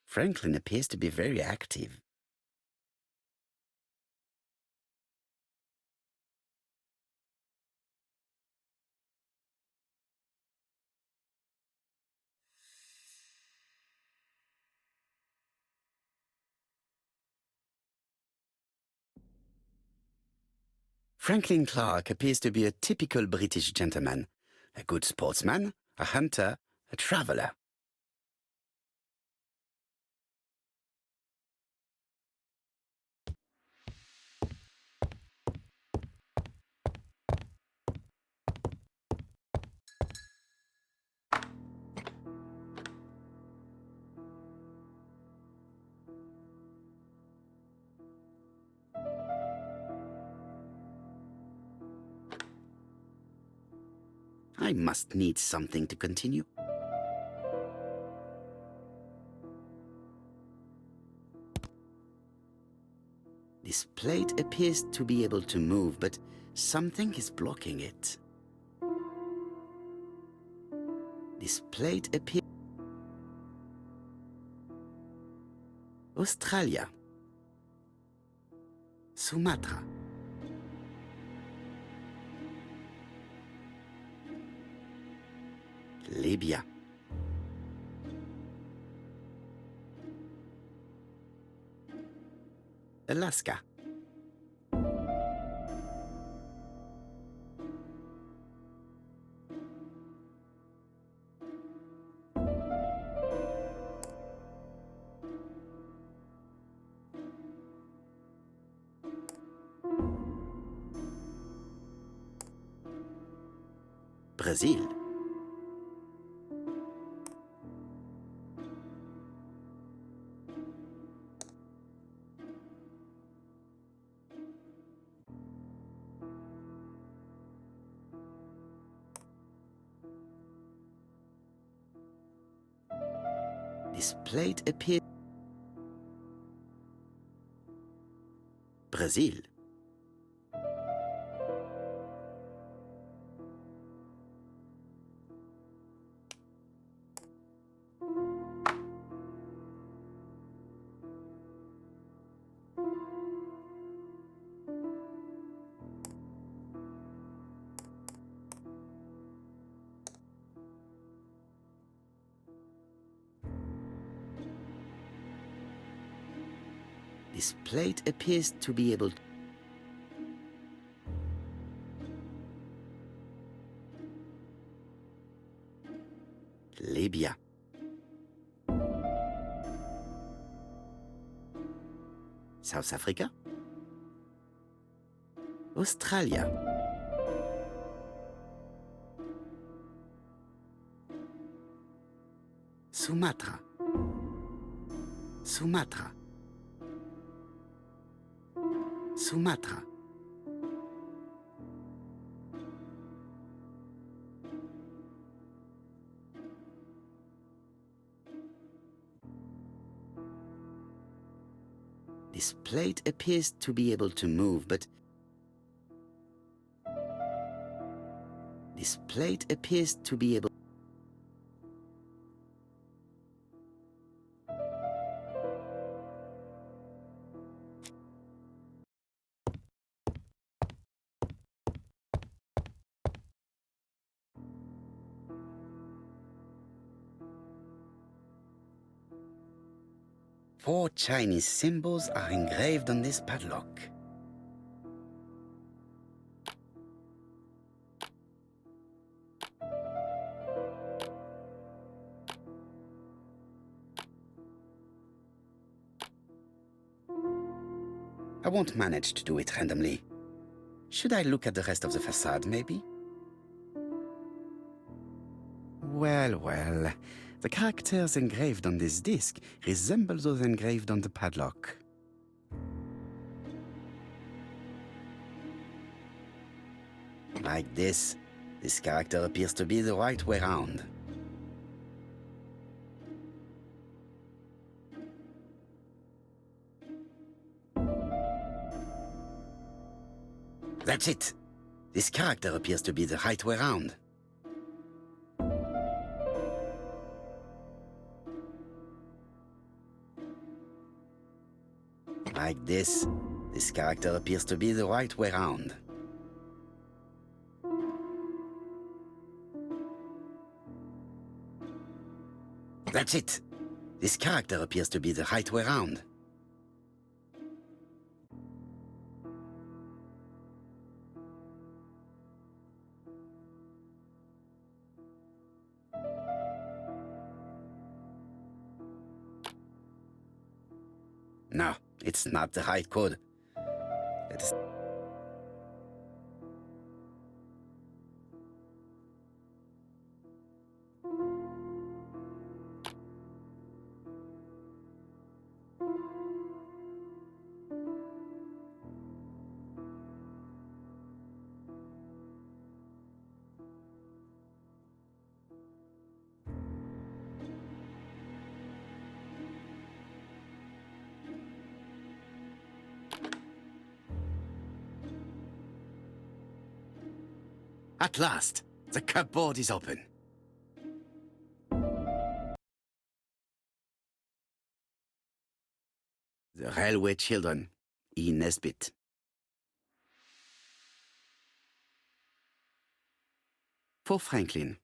Franklin appears to be very active. Franklin Clark appears to be a typical British gentleman, a good sportsman, a hunter, a traveler. I must need something to continue. This plate appears to be able to move, but something is blocking it. This plate appears... Australia. Sumatra. Libya. Alaska. Brazil. This plate appears... Brazil. This plate appears to be able to... Libya. South Africa. Australia. Sumatra. Sumatra. Sumatra. This plate appears to be able to move, but... This plate appears to be able... Four Chinese symbols are engraved on this padlock. I won't manage to do it randomly. Should I look at the rest of the facade, maybe? Well, the characters engraved on this disc resemble those engraved on the padlock. Like this character appears to be the right way round. That's it. This character appears to be the right way round. Like this. This character appears to be the right way round. That's it. This character appears to be the right way round. No, it's not the right code. Let us... At last, the cupboard is open. The Railway Children, E. Nesbit. For Franklin,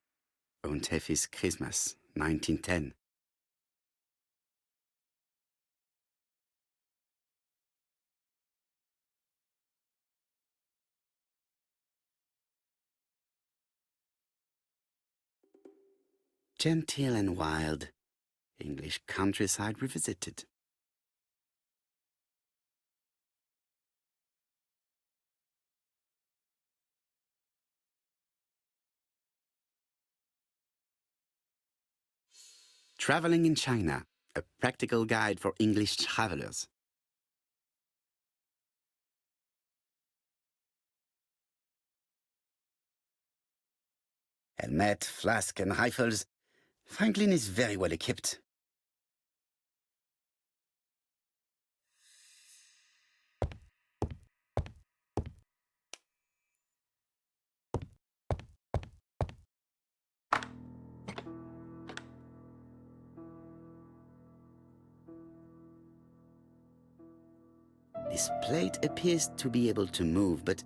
und Effie's Christmas, 1910. Genteel and wild, English countryside revisited. Traveling in China, a practical guide for English travelers. Helmet, flask, and rifles. Franklin is very well equipped. This plate appears to be able to move, but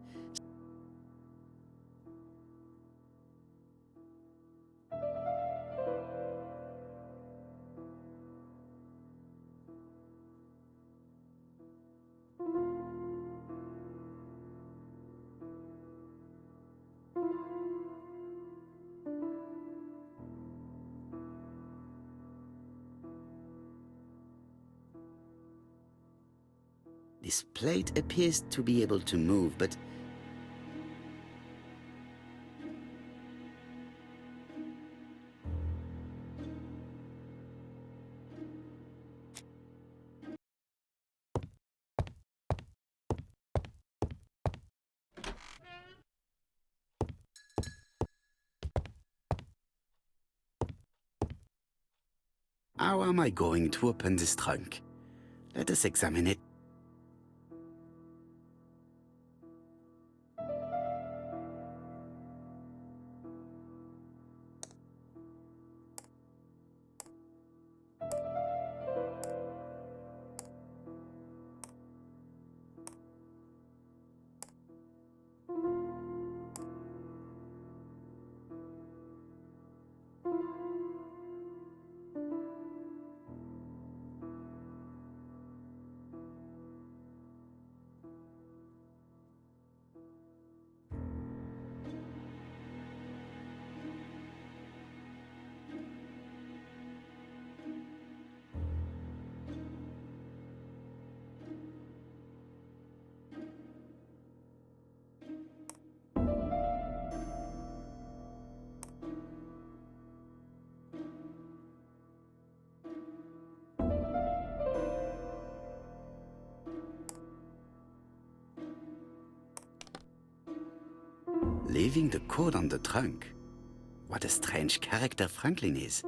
this plate appears to be able to move, but how am I going to open this trunk? Let us examine it. Leaving the code on the trunk. What a strange character Franklin is.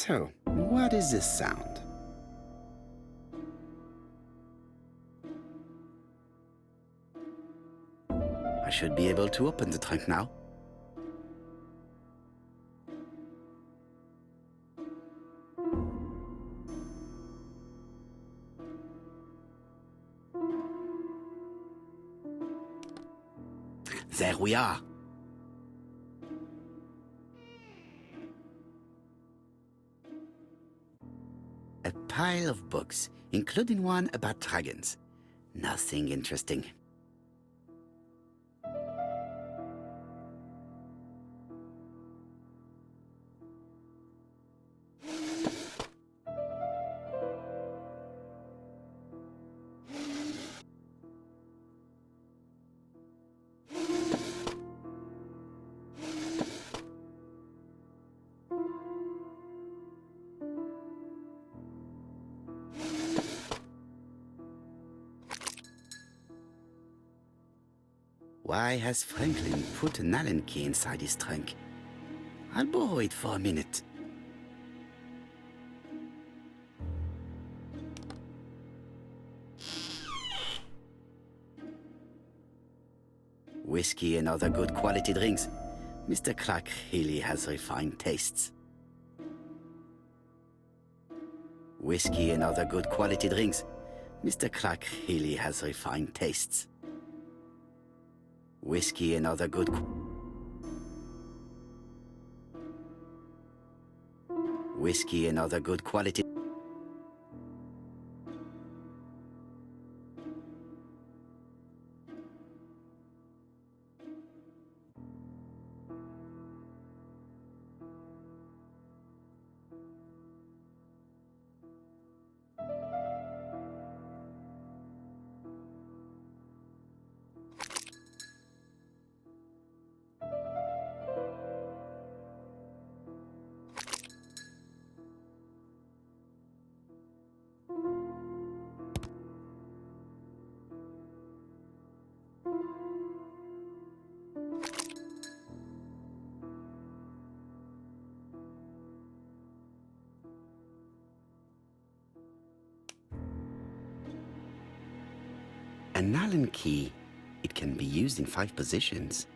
So, what is this sound? I should be able to open the trunk now. There we are. A pile of books, including one about dragons. Nothing interesting. Why has Franklin put an Allen key inside his trunk? I'll borrow it for a minute. Whiskey and other good quality drinks. Mr. Clark really has refined tastes. Whiskey and other good quality drinks. Mr. Clark really has refined tastes. Whiskey and other good whiskey and other good quality. An Allen key. It can be used in 5 positions.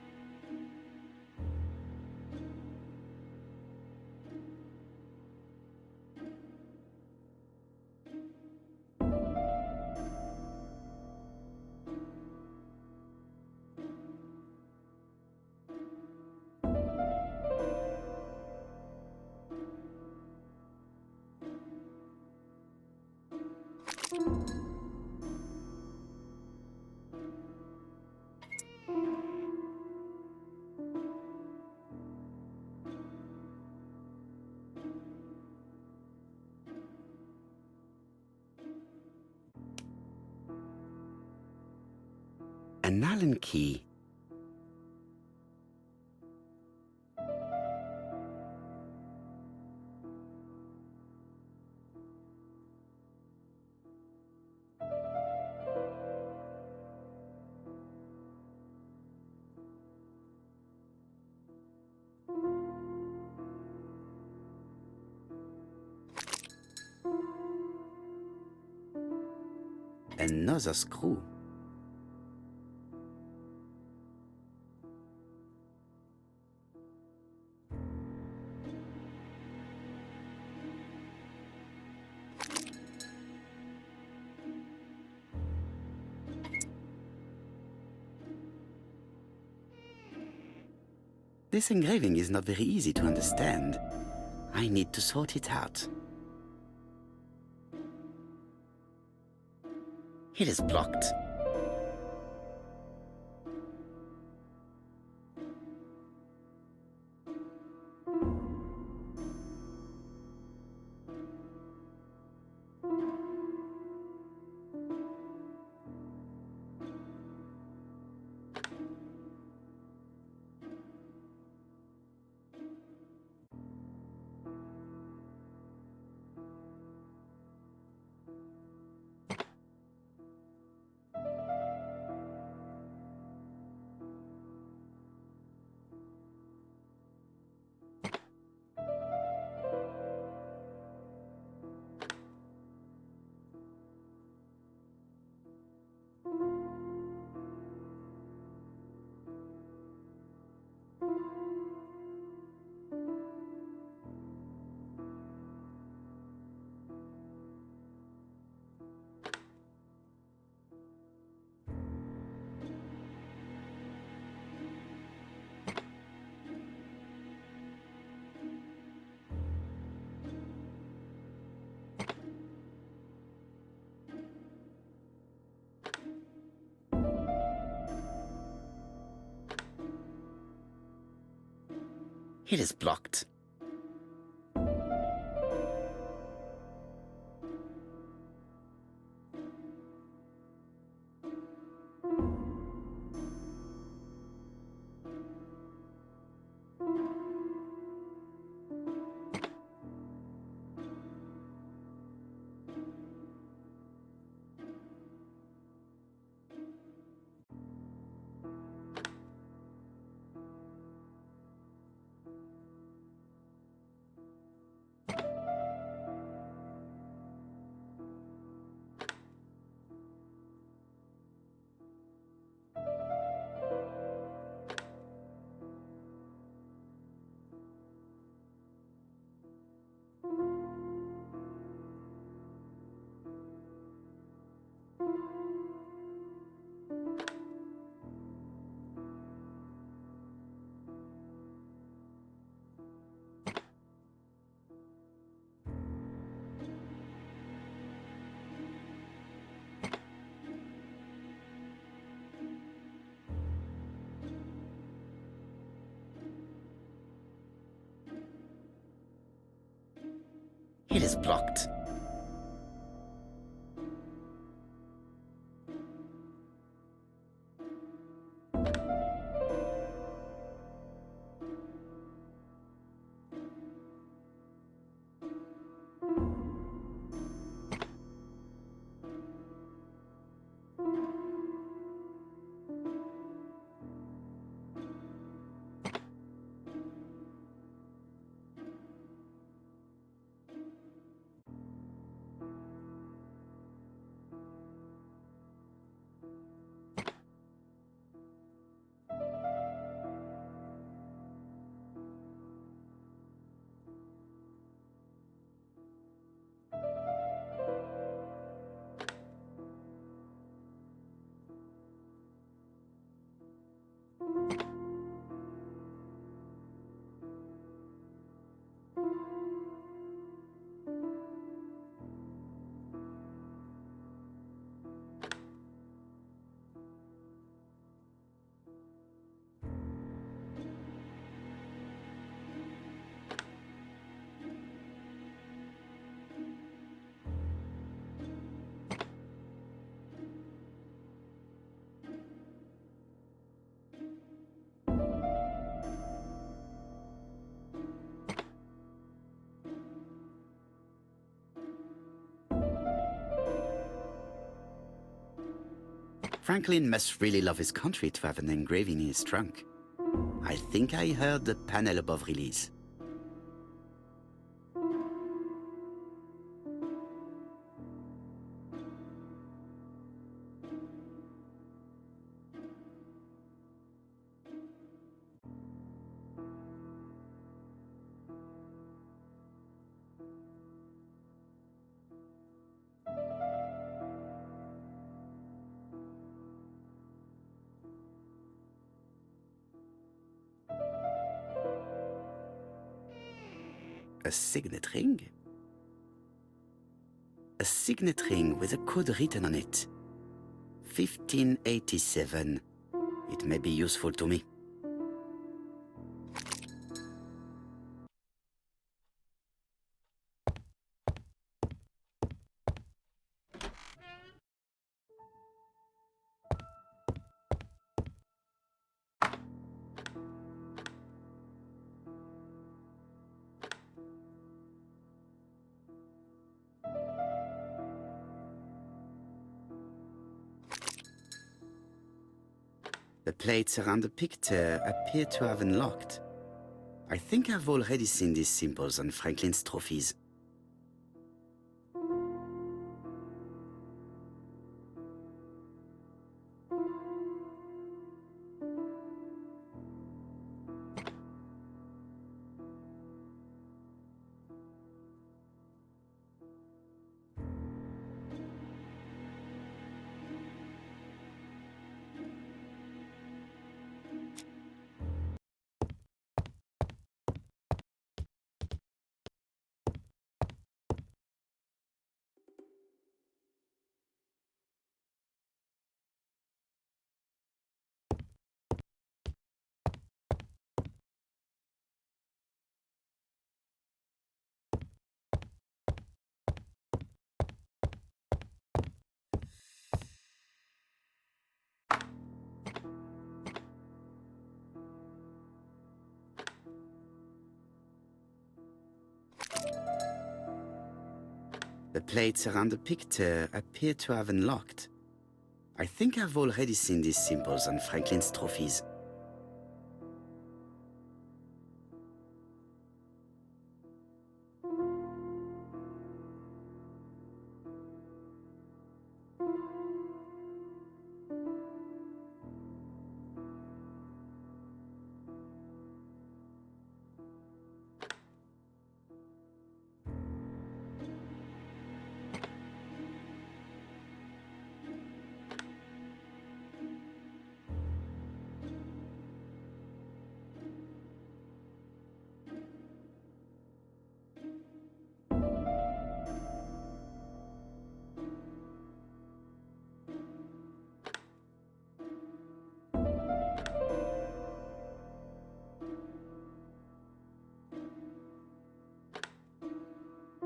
An Allen key. Another screw. This engraving is not very easy to understand. I need to sort it out. It is blocked. It is blocked. It is blocked. Franklin must really love his country to have an engraving in his trunk. I think I heard the panel above release. A signet ring? A signet ring with a code written on it. 1587. It may be useful to me. The plates around the picture appear to have unlocked. I think I've already seen these symbols on Franklin's trophies. The plates around the picture appear to have unlocked. I think I've already seen these symbols on Franklin's trophies.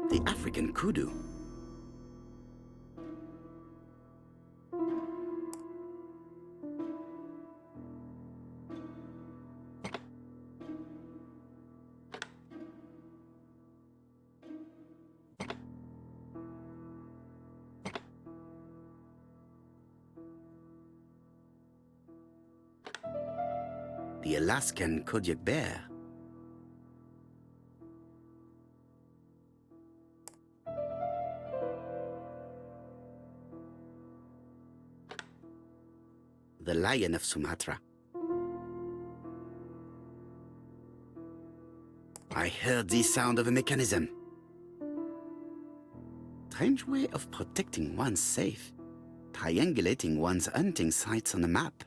The African kudu. The Alaskan Kodiak bear. The lion of Sumatra. I heard the sound of a mechanism. Strange way of protecting one's safe. Triangulating one's hunting sites on a map.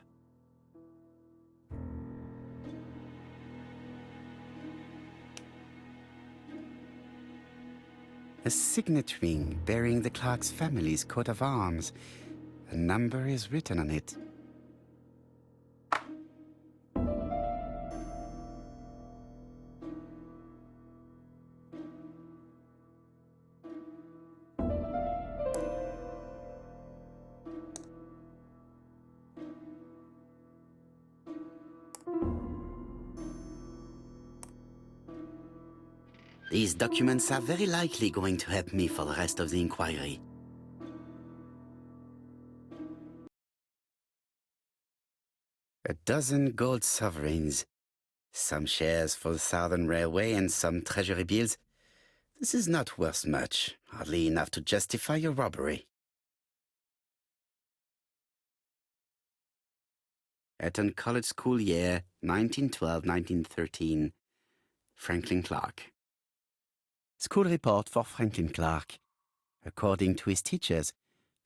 A signet ring bearing the Clark's family's coat of arms. A number is written on it. These documents are very likely going to help me for the rest of the inquiry. A dozen gold sovereigns. Some shares for the Southern Railway and some treasury bills. This is not worth much, hardly enough to justify a robbery. Eton College School Year, 1912-1913. Franklin Clark. School report for Franklin Clark. According to his teachers,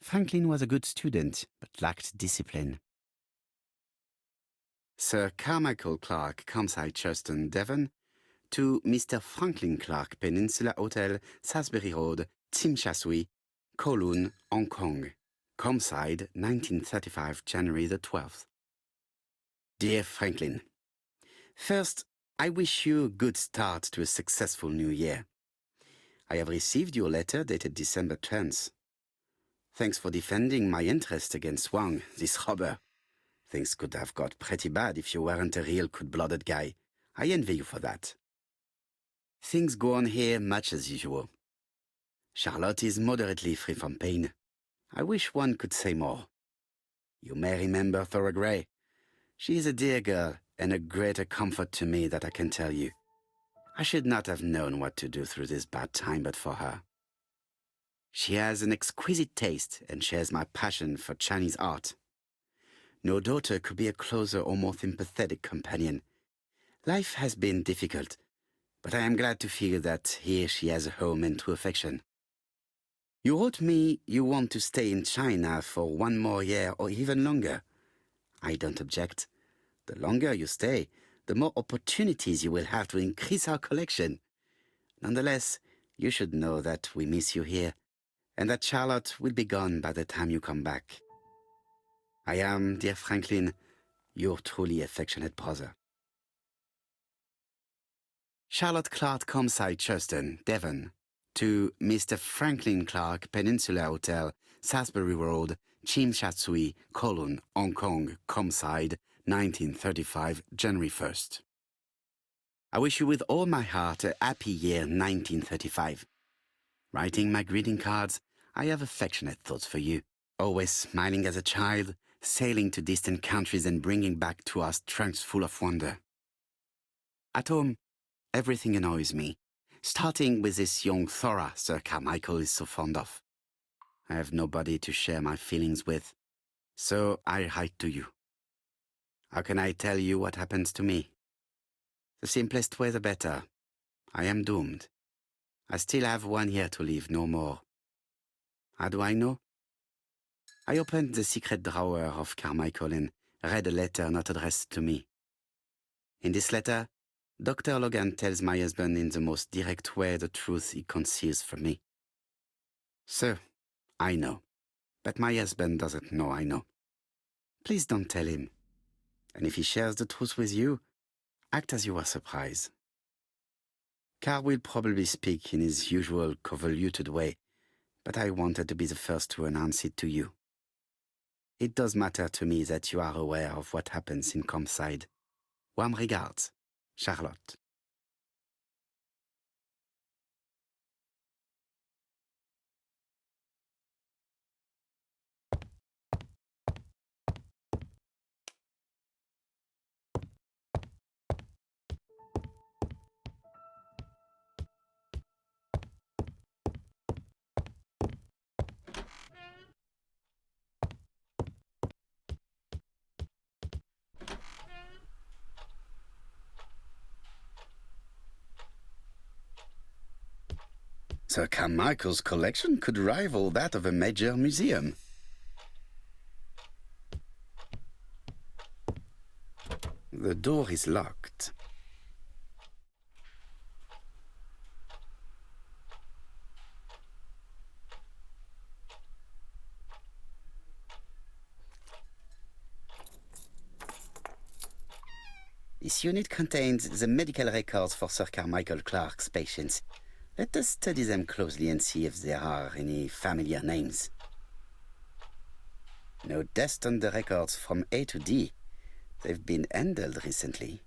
Franklin was a good student, but lacked discipline. Sir Carmichael Clark, Campsite Churston, Devon, to Mr. Franklin Clark, Peninsula Hotel, Salisbury Road, Tsim Sha Tsui, Kowloon, Hong Kong. Campsite, 1935, January the 12th. Dear Franklin, first, I wish you a good start to a successful new year. I have received your letter dated December 10th. Thanks for defending my interest against Wang, this robber. Things could have got pretty bad if you weren't a real cold-blooded guy. I envy you for that. Things go on here much as usual. Charlotte is moderately free from pain. I wish one could say more. You may remember Thora Gray. She is a dear girl and a greater comfort to me that I can tell you. I should not have known what to do through this bad time but for her. She has an exquisite taste and shares my passion for Chinese art. No daughter could be a closer or more sympathetic companion. Life has been difficult, but I am glad to feel that here she has a home and true affection. You wrote me you want to stay in China for 1 more year or even longer. I don't object. The longer you stay, the more opportunities you will have to increase our collection. Nonetheless, you should know that we miss you here, and that Charlotte will be gone by the time you come back. I am, dear Franklin, your truly affectionate brother. Charlotte Clark, Campsite Churston, Devon, to Mr. Franklin Clark, Peninsula Hotel, Salisbury Road, Tsim Sha Tsui, Kowloon, Hong Kong, Campsite, 1935, January 1st. I wish you with all my heart a happy year 1935. Writing my greeting cards, I have affectionate thoughts for you. Always smiling as a child, sailing to distant countries and bringing back to us trunks full of wonder. At home, everything annoys me, starting with this young Thora Sir Carmichael is so fond of. I have nobody to share my feelings with, so I write to you. How can I tell you what happens to me? The simplest way the better. I am doomed. I still have 1 year to live, no more. How do I know? I opened the secret drawer of Carmichael and read a letter not addressed to me. In this letter, Dr. Logan tells my husband in the most direct way the truth he conceals from me. So, I know. But my husband doesn't know I know. Please don't tell him. And if he shares the truth with you, act as you were surprised. Carl will probably speak in his usual convoluted way, but I wanted to be the first to announce it to you. It does matter to me that you are aware of what happens in Comside. Warm regards, Charlotte. Sir Carmichael's collection could rival that of a major museum. The door is locked. This unit contains the medical records for Sir Carmichael Clarke's patients. Let us study them closely and see if there are any familiar names. No dust on the records from A to D. They've been handled recently.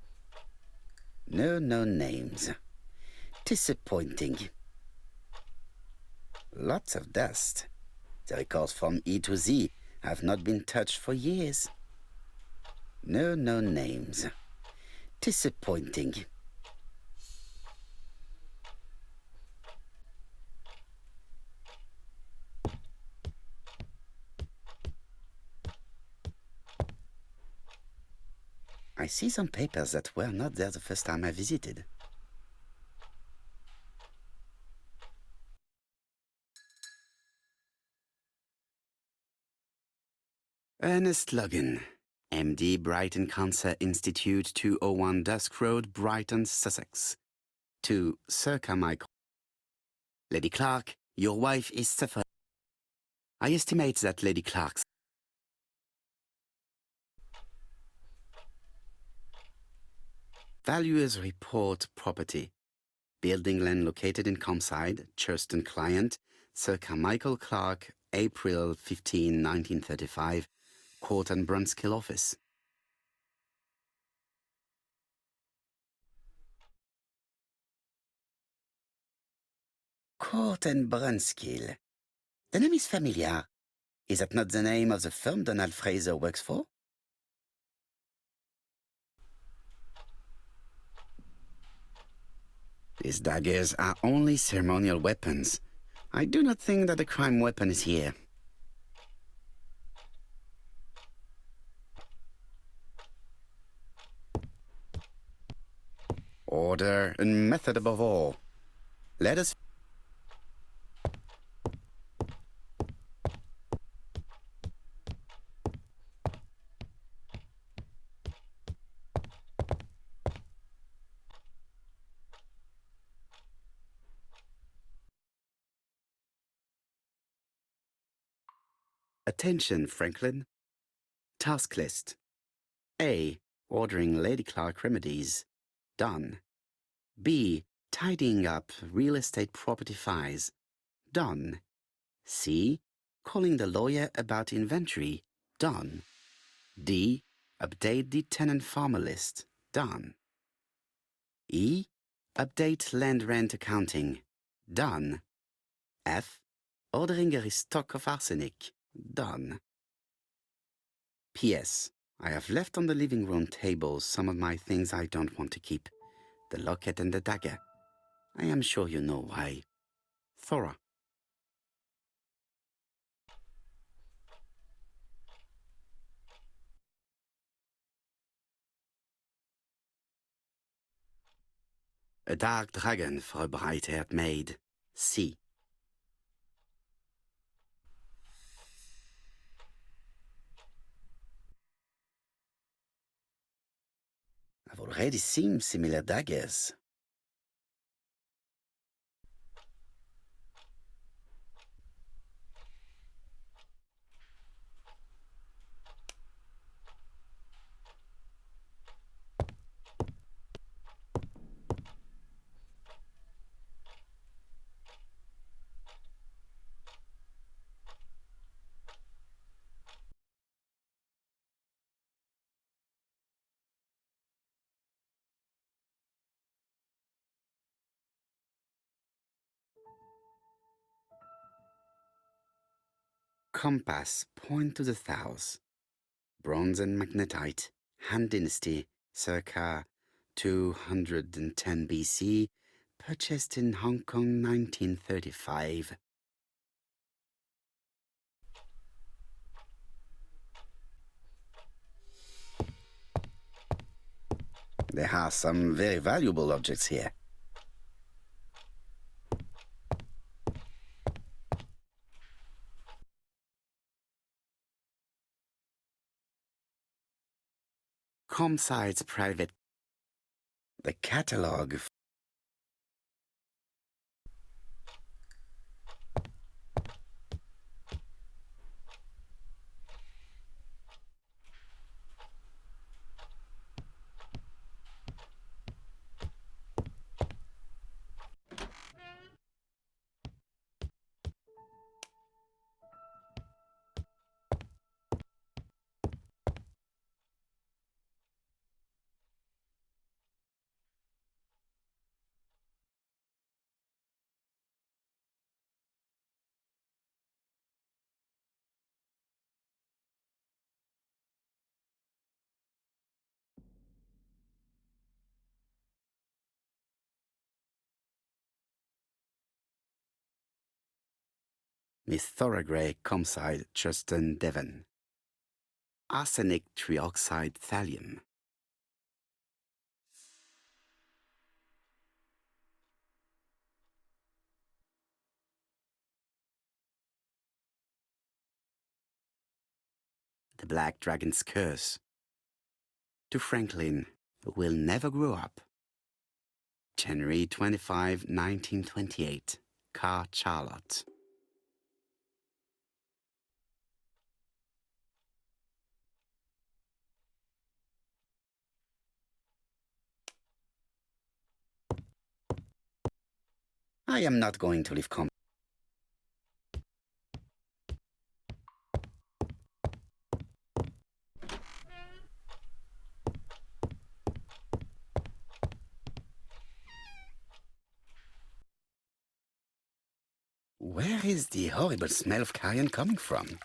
No known names. Disappointing. Lots of dust. The records from E to Z have not been touched for years. No known names. Disappointing. I see some papers that were not there the first time I visited. Ernest Logan, MD, Brighton Cancer Institute, 201 Dusk Road, Brighton, Sussex. To Sir Carmichael. Lady Clarke, your wife is suffering. I estimate that Lady Clarke's valuers report property. Building land located in Comside, Churston client, Sir Carmichael Clarke, April 15, 1935, Court and Brunskill office. Court and Brunskill. The name is familiar. Is that not the name of the firm Donald Fraser works for? These daggers are only ceremonial weapons. I do not think that the crime weapon is here. Order and method above all. Let us... Attention, Franklin. Task list. A. Ordering Lady Clarke remedies. Done. B. Tidying up real estate property files. Done. C. Calling the lawyer about inventory. Done. D. Update the tenant-farmer list. Done. E. Update land rent accounting. Done. F. Ordering a stock of arsenic. Done. P.S. I have left on the living room table some of my things I don't want to keep. The locket and the dagger. I am sure you know why. Thora. A dark dragon for a bright-haired maid. C. I've already seen similar daggers. Compass, point to the south. Bronze and magnetite, Han Dynasty, circa 210 BC, purchased in Hong Kong 1935. There are some very valuable objects here. Comside's private. The catalogue. Miss Thorogray, Comside, Chuston, Devon. Arsenic trioxide thallium. The Black Dragon's Curse. To Franklin, who will never grow up. January 25, 1928. Car Charlotte. I am not going to leave Where is the horrible smell of carrion coming from?